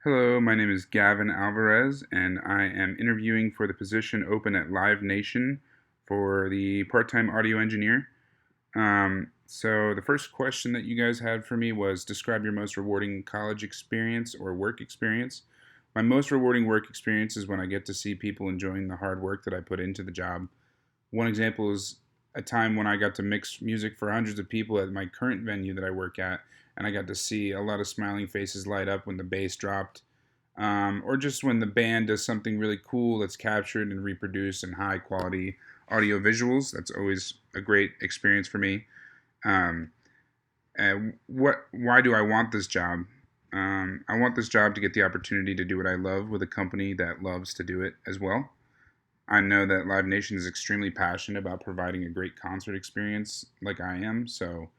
Hello, my name is Gavin Alvarez, and I am interviewing for the position open at Live Nation for the part time audio engineer. So, the first question that you guys had for me was describe your most rewarding college experience or work experience. My most rewarding work experience is when I get to see people enjoying the hard work that I put into the job. One example is a time when I got to mix music for hundreds of people at my current venue that I work at, and I got to see a lot of smiling faces light up when the bass dropped, or just when the band does something really cool that's captured and reproduced in high quality audio visuals. That's always a great experience for me. Um, Why do I want this job? I want this job to get the opportunity to do what I love with a company that loves to do it as well. I know that Live Nation is extremely passionate about providing a great concert experience like I am. So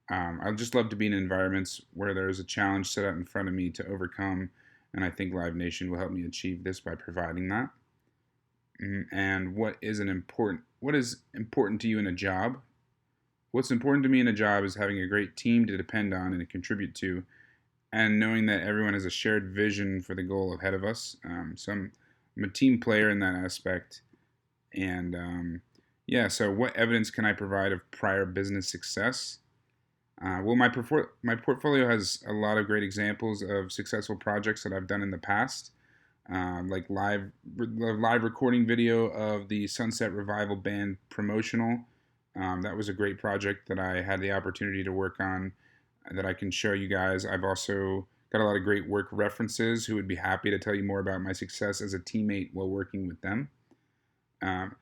I just love to be in environments where there's a challenge set out in front of me to overcome. And I think Live Nation will help me achieve this by providing that. And what is important to you in a job? What's important to me in a job is having a great team to depend on and to contribute to, and knowing that everyone has a shared vision for the goal ahead of us. I'm a team player in that aspect. And yeah, so what evidence can I provide of prior business success? My portfolio has a lot of great examples of successful projects that I've done in the past, like live recording video of the Sunset Revival Band promotional. That was a great project that I had the opportunity to work on that I can show you guys. I've also got a lot of great work references who would be happy to tell you more about my success as a teammate while working with them. Um,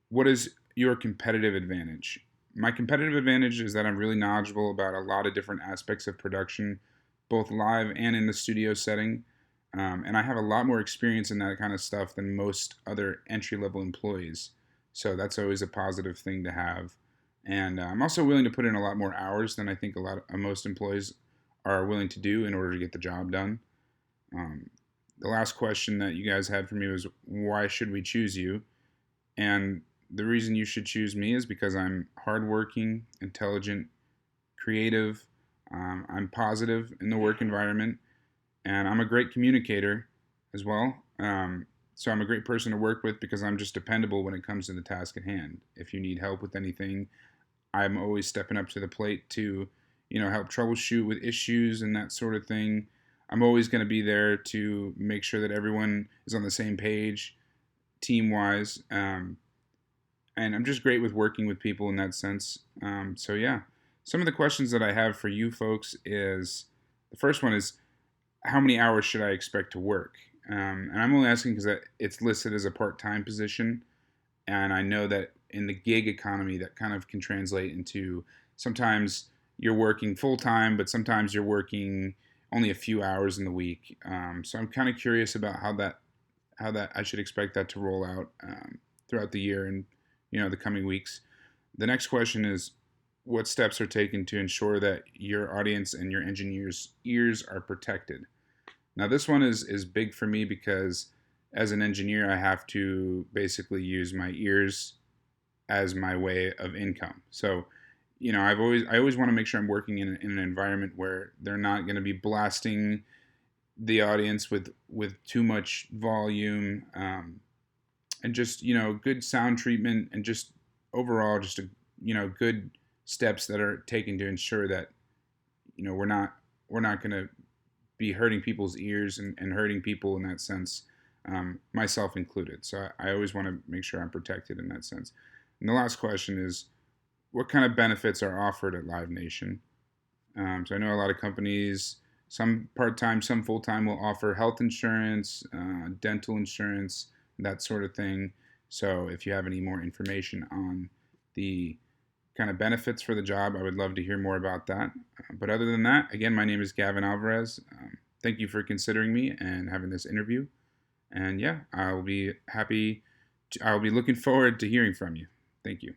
what is your competitive advantage? My competitive advantage is that I'm really knowledgeable about a lot of different aspects of production, both live and in the studio setting. And I have a lot more experience in that kind of stuff than most other entry level employees. So that's always a positive thing to have. And I'm also willing to put in a lot more hours than I think most employees are willing to do in order to get the job done. Um, the last question that you guys had for me was, why should we choose you? And the reason you should choose me is because I'm hardworking, intelligent, creative. I'm positive in the work environment, and I'm a great communicator as well. So I'm a great person to work with because I'm just dependable when it comes to the task at hand. If you need help with anything, I'm always stepping up to the plate to, help troubleshoot with issues and that sort of thing. I'm always going to be there to make sure that everyone is on the same page, team wise. And I'm just great with working with people in that sense. So yeah, some of the questions that I have for you folks is the first one is, how many hours should I expect to work? And I'm only asking because it's listed as a part-time position, and I know that in the gig economy that kind of can translate into sometimes you're working full-time, but sometimes you're working only a few hours in the week. So I'm kind of curious about how that I should expect that to roll out throughout the year and the coming weeks. The next question is, what steps are taken to ensure that your audience and your engineers' ears are protected? Now, this one is big for me because as an engineer, I have to basically use my ears as my way of income. So, I always want to make sure I'm working in an environment where they're not going to be blasting the audience with too much volume, and just good sound treatment, and just overall just good steps that are taken to ensure that we're not going to be hurting people's ears and hurting people in that sense, myself included. So I always want to make sure I'm protected in that sense. And the last question is, what kind of benefits are offered at Live Nation? So I know a lot of companies, some part-time, some full-time, will offer health insurance, dental insurance, that sort of thing. So if you have any more information on the kind of benefits for the job, I would love to hear more about that. But other than that, again, my name is Gavin Alvarez. Thank you for considering me and having this interview. And yeah, I'll be looking forward to hearing from you. Thank you.